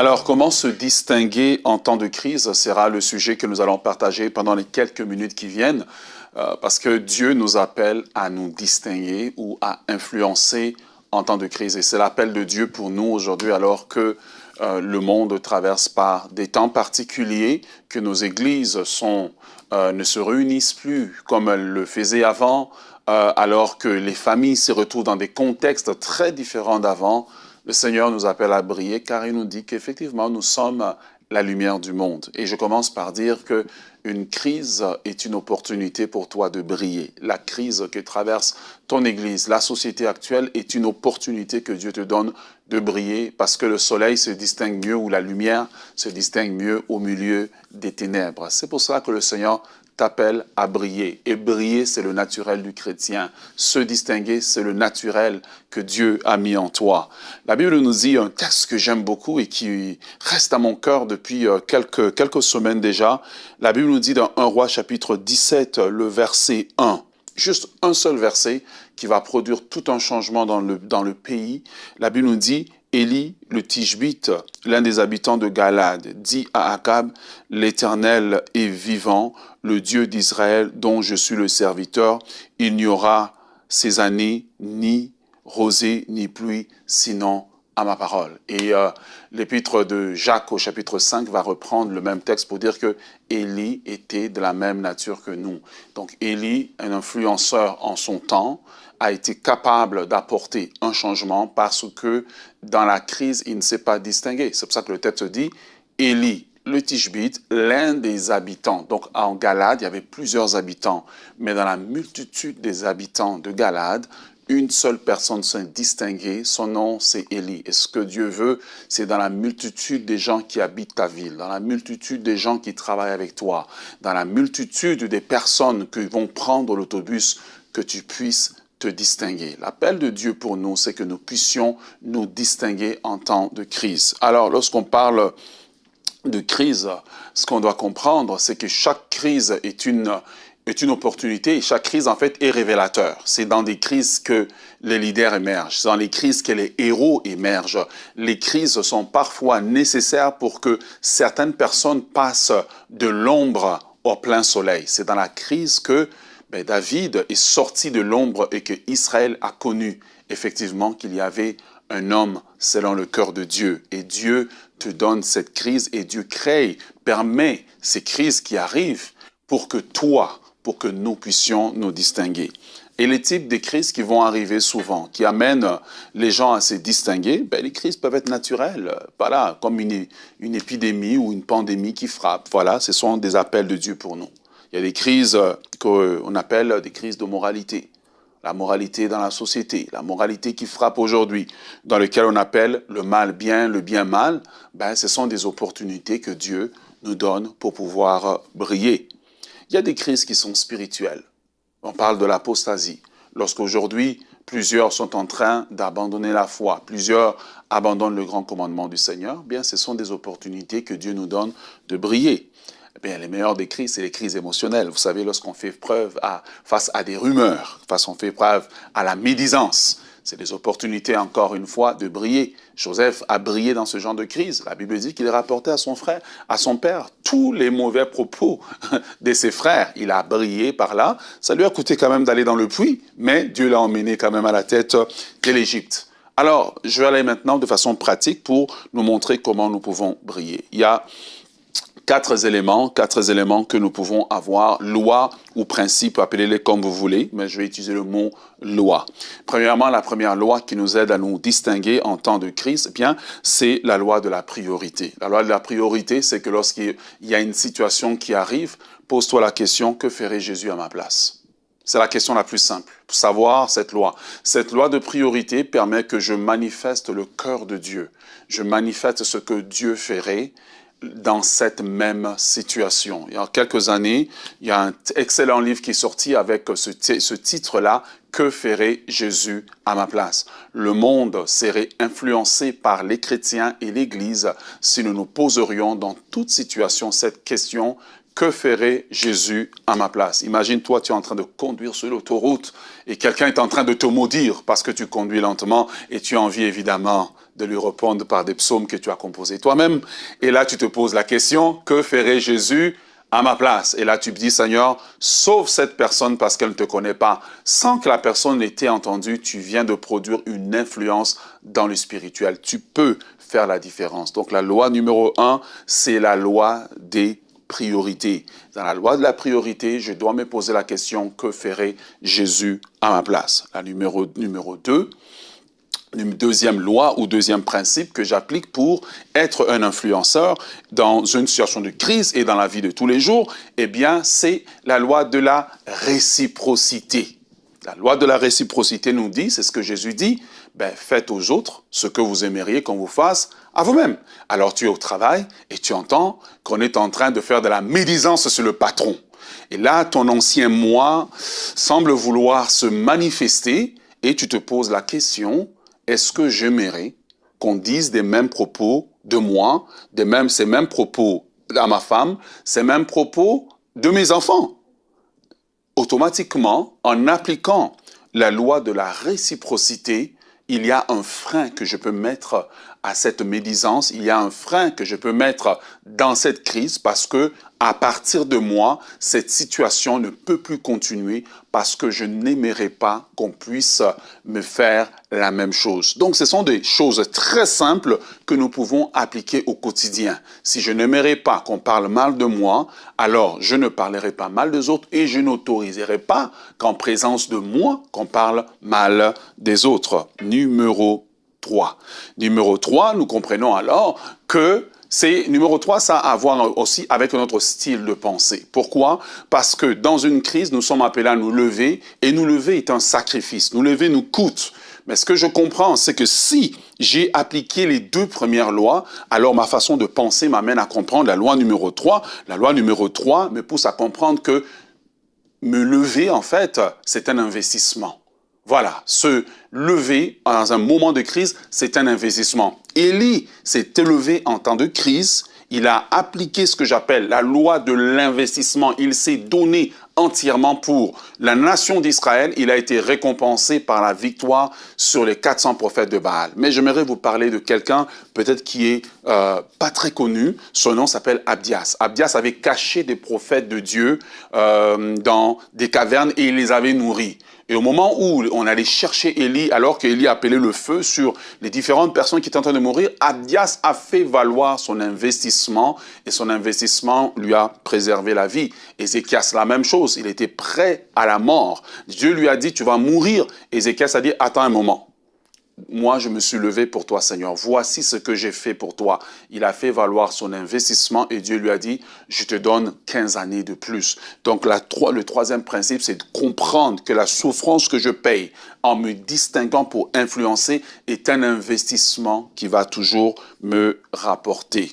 Alors, comment se distinguer en temps de crise sera le sujet que nous allons partager pendant les quelques minutes qui viennent, parce que Dieu nous appelle à nous distinguer ou à influencer en temps de crise. Et c'est l'appel de Dieu pour nous aujourd'hui, alors que le monde traverse par des temps particuliers, que nos églises ne se réunissent plus comme elles le faisaient avant, alors que les familles se retrouvent dans des contextes très différents d'avant. Le Seigneur nous appelle à briller car il nous dit qu'effectivement nous sommes la lumière du monde. Et je commence par dire qu'une crise est une opportunité pour toi de briller. La crise que traverse ton Église, la société actuelle est une opportunité que Dieu te donne de briller parce que le soleil se distingue mieux ou la lumière se distingue mieux au milieu des ténèbres. C'est pour cela que le Seigneur t'appelle à briller. Et briller, c'est le naturel du chrétien. Se distinguer, c'est le naturel que Dieu a mis en toi. La Bible nous dit un texte que j'aime beaucoup et qui reste à mon cœur depuis quelques semaines déjà. La Bible nous dit dans 1 Roi chapitre 17, le verset 1. Juste un seul verset qui va produire tout un changement dans le pays. La Bible nous dit, Élie, le Tishbite, l'un des habitants de Galade, dit à Akab, « L'Éternel est vivant, le Dieu d'Israël dont je suis le serviteur. Il n'y aura ces années ni rosée ni pluie, sinon à ma parole. » Et l'épître de Jacques au chapitre 5 va reprendre le même texte pour dire que Élie était de la même nature que nous. Donc Élie, un influenceur en son temps, a été capable d'apporter un changement parce que dans la crise, il ne s'est pas distingué. C'est pour ça que le texte dit, Élie, le Tishbite, l'un des habitants. Donc en Galade, il y avait plusieurs habitants, mais dans la multitude des habitants de Galade, une seule personne s'est distinguée, son nom c'est Élie. Et ce que Dieu veut, c'est dans la multitude des gens qui habitent ta ville, dans la multitude des gens qui travaillent avec toi, dans la multitude des personnes qui vont prendre l'autobus, que tu puisses te distinguer. L'appel de Dieu pour nous, c'est que nous puissions nous distinguer en temps de crise. Alors, lorsqu'on parle de crise, ce qu'on doit comprendre, c'est que chaque crise est une opportunité et chaque crise, en fait, est révélateur. C'est dans des crises que les leaders émergent. C'est dans les crises que les héros émergent. Les crises sont parfois nécessaires pour que certaines personnes passent de l'ombre au plein soleil. C'est dans la crise que David est sorti de l'ombre et que Israël a connu effectivement qu'il y avait un homme selon le cœur de Dieu. Et Dieu te donne cette crise et Dieu permet ces crises qui arrivent pour que nous puissions nous distinguer. Et les types de crises qui vont arriver souvent, qui amènent les gens à se distinguer, les crises peuvent être naturelles, voilà, comme une épidémie ou une pandémie qui frappe. Voilà, ce sont des appels de Dieu pour nous. Il y a des crises qu'on appelle des crises de moralité. La moralité dans la société, la moralité qui frappe aujourd'hui, dans lequel on appelle le mal bien, le bien mal, ce sont des opportunités que Dieu nous donne pour pouvoir briller. Il y a des crises qui sont spirituelles. On parle de l'apostasie. Lorsqu'aujourd'hui, plusieurs sont en train d'abandonner la foi, plusieurs abandonnent le grand commandement du Seigneur, ce sont des opportunités que Dieu nous donne de briller. Les meilleures des crises, c'est les crises émotionnelles. Vous savez, lorsqu'on fait preuve face à des rumeurs, on fait preuve à la médisance, c'est des opportunités, encore une fois, de briller. Joseph a brillé dans ce genre de crise. La Bible dit qu'il a rapporté à son père, tous les mauvais propos de ses frères. Il a brillé par là. Ça lui a coûté quand même d'aller dans le puits, mais Dieu l'a emmené quand même à la tête de l'Égypte. Alors, je vais aller maintenant de façon pratique pour nous montrer comment nous pouvons briller. Il y a quatre éléments que nous pouvons avoir, loi ou principe, appelez-les comme vous voulez, mais je vais utiliser le mot loi. Premièrement, la première loi qui nous aide à nous distinguer en temps de crise, c'est la loi de la priorité. La loi de la priorité, c'est que lorsqu'il y a une situation qui arrive, pose-toi la question, que ferait Jésus à ma place? C'est la question la plus simple, pour savoir cette loi. Cette loi de priorité permet que je manifeste le cœur de Dieu. Je manifeste ce que Dieu ferait dans cette même situation. Il y a quelques années, il y a un excellent livre qui est sorti avec ce titre-là, « Que ferait Jésus à ma place ?» Le monde serait influencé par les chrétiens et l'Église si nous nous poserions dans toute situation cette question, « Que ferait Jésus à ma place ?» Imagine-toi, tu es en train de conduire sur l'autoroute et quelqu'un est en train de te maudire parce que tu conduis lentement et tu as envie évidemment de lui répondre par des psaumes que tu as composés toi-même. Et là, tu te poses la question, que ferait Jésus à ma place? Et là, tu me dis, Seigneur, sauve cette personne parce qu'elle ne te connaît pas. Sans que la personne ait été entendue, tu viens de produire une influence dans le spirituel. Tu peux faire la différence. Donc, la loi numéro 1, c'est la loi des priorités. Dans la loi de la priorité, je dois me poser la question, que ferait Jésus à ma place? La numéro 2, une deuxième loi ou deuxième principe que j'applique pour être un influenceur dans une situation de crise et dans la vie de tous les jours, eh bien, c'est la loi de la réciprocité. La loi de la réciprocité nous dit, c'est ce que Jésus dit, ben, faites aux autres ce que vous aimeriez qu'on vous fasse à vous-même. Alors tu es au travail et tu entends qu'on est en train de faire de la médisance sur le patron. Et là, ton ancien moi semble vouloir se manifester et tu te poses la question, est-ce que j'aimerais qu'on dise des mêmes propos de moi, ces mêmes propos à ma femme, ces mêmes propos de mes enfants? Automatiquement, en appliquant la loi de la réciprocité, il y a un frein que je peux mettre à cette médisance, il y a un frein que je peux mettre dans cette crise parce que à partir de moi, cette situation ne peut plus continuer parce que je n'aimerais pas qu'on puisse me faire la même chose. Donc, ce sont des choses très simples que nous pouvons appliquer au quotidien. Si je n'aimerais pas qu'on parle mal de moi, alors je ne parlerai pas mal des autres et je n'autoriserai pas qu'en présence de moi, qu'on parle mal des autres. Numéro 3. Numéro 3, nous comprenons alors que numéro 3, ça a à voir aussi avec notre style de pensée. Pourquoi? Parce que dans une crise, nous sommes appelés à nous lever, et nous lever est un sacrifice. Nous lever nous coûte. Mais ce que je comprends, c'est que si j'ai appliqué les 2 premières lois, alors ma façon de penser m'amène à comprendre la loi numéro 3. La loi numéro 3 me pousse à comprendre que me lever, en fait, c'est un investissement. Voilà, se lever dans un moment de crise, c'est un investissement. Élie s'est élevé en temps de crise, il a appliqué ce que j'appelle la loi de l'investissement, il s'est donné entièrement pour la nation d'Israël, il a été récompensé par la victoire sur les 400 prophètes de Baal. Mais j'aimerais vous parler de quelqu'un peut-être qui est pas très connu, son nom s'appelle Abdias. Abdias avait caché des prophètes de Dieu dans des cavernes et il les avait nourris. Et au moment où on allait chercher Élie, alors qu'Élie appelait le feu sur les différentes personnes qui étaient en train de mourir, Abdias a fait valoir son investissement et son investissement lui a préservé la vie. Ézéchias, la même chose, il était prêt à la mort. Dieu lui a dit, tu vas mourir. Ézéchias a dit, attends un moment. Moi, je me suis levé pour toi, Seigneur. Voici ce que j'ai fait pour toi. Il a fait valoir son investissement et Dieu lui a dit, je te donne 15 années de plus. Donc, le troisième principe, c'est de comprendre que la souffrance que je paye en me distinguant pour influencer est un investissement qui va toujours me rapporter.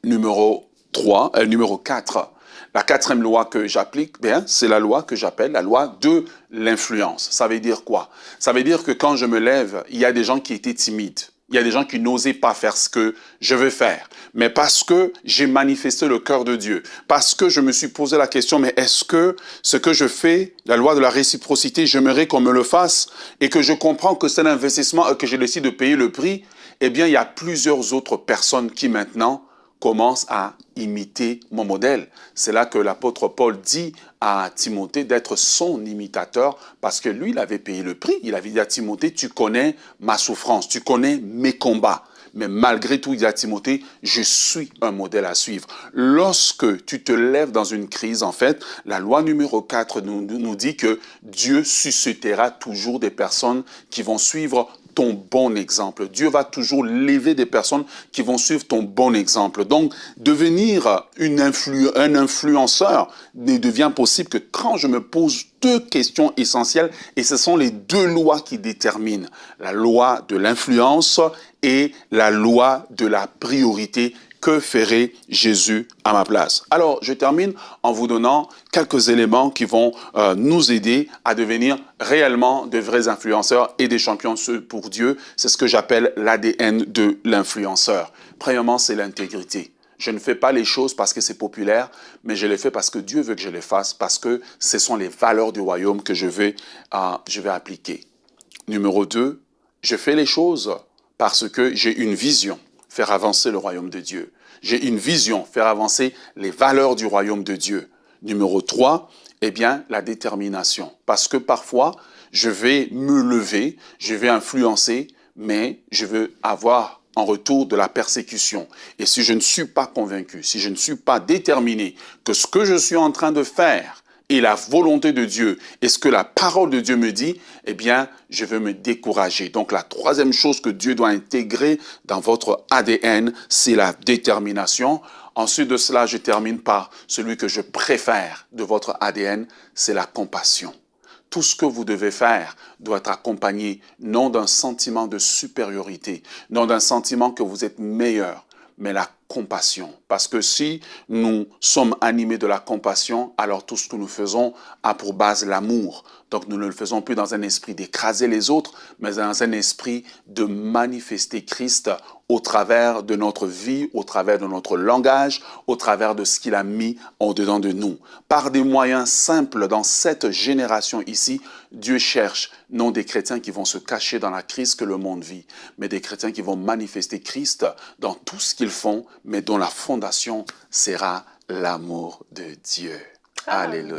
Numéro 4. La 4e loi que j'applique, c'est la loi que j'appelle la loi de l'influence. Ça veut dire quoi? Ça veut dire que quand je me lève, il y a des gens qui étaient timides. Il y a des gens qui n'osaient pas faire ce que je veux faire. Mais parce que j'ai manifesté le cœur de Dieu, parce que je me suis posé la question, mais est-ce que ce que je fais, la loi de la réciprocité, j'aimerais qu'on me le fasse et que je comprends que c'est un investissement et que je décide de payer le prix, eh bien, il y a plusieurs autres personnes qui maintenant commence à imiter mon modèle. C'est là que l'apôtre Paul dit à Timothée d'être son imitateur parce que lui, il avait payé le prix. Il avait dit à Timothée, tu connais ma souffrance, tu connais mes combats. Mais malgré tout, il dit à Timothée, je suis un modèle à suivre. Lorsque tu te lèves dans une crise, en fait, la loi numéro 4 nous dit que Dieu suscitera toujours des personnes qui vont suivre ton bon exemple. Dieu va toujours lever des personnes qui vont suivre ton bon exemple. Donc, devenir un influenceur ne devient possible que quand je me pose 2 questions essentielles et ce sont les 2 lois qui déterminent la loi de l'influence et la loi de la priorité. Que ferait Jésus à ma place? Alors, je termine en vous donnant quelques éléments qui vont nous aider à devenir réellement de vrais influenceurs et des champions pour Dieu. C'est ce que j'appelle l'ADN de l'influenceur. Premièrement, c'est l'intégrité. Je ne fais pas les choses parce que c'est populaire, mais je les fais parce que Dieu veut que je les fasse, parce que ce sont les valeurs du royaume que je vais appliquer. Numéro 2, je fais les choses Parce que j'ai une vision, faire avancer le royaume de Dieu. J'ai une vision, faire avancer les valeurs du royaume de Dieu. Numéro 3, eh bien, la détermination. Parce que parfois, je vais me lever, je vais influencer, mais je veux avoir en retour de la persécution. Et si je ne suis pas convaincu, si je ne suis pas déterminé que ce que je suis en train de faire est la volonté de Dieu et ce que la parole de Dieu me dit, eh bien, je vais me décourager. Donc, la troisième chose que Dieu doit intégrer dans votre ADN, c'est la détermination. Ensuite de cela, je termine par celui que je préfère de votre ADN, c'est la compassion. Tout ce que vous devez faire doit être accompagné non d'un sentiment de supériorité, non d'un sentiment que vous êtes meilleur, mais la compassion. Parce que si nous sommes animés de la compassion, alors tout ce que nous faisons a pour base l'amour. Donc nous ne le faisons plus dans un esprit d'écraser les autres, mais dans un esprit de manifester Christ au travers de notre vie, au travers de notre langage, au travers de ce qu'il a mis au-dedans de nous. Par des moyens simples dans cette génération ici, Dieu cherche non des chrétiens qui vont se cacher dans la crise que le monde vit, mais des chrétiens qui vont manifester Christ dans tout ce qu'ils font, mais dont la fondation sera l'amour de Dieu. Alléluia.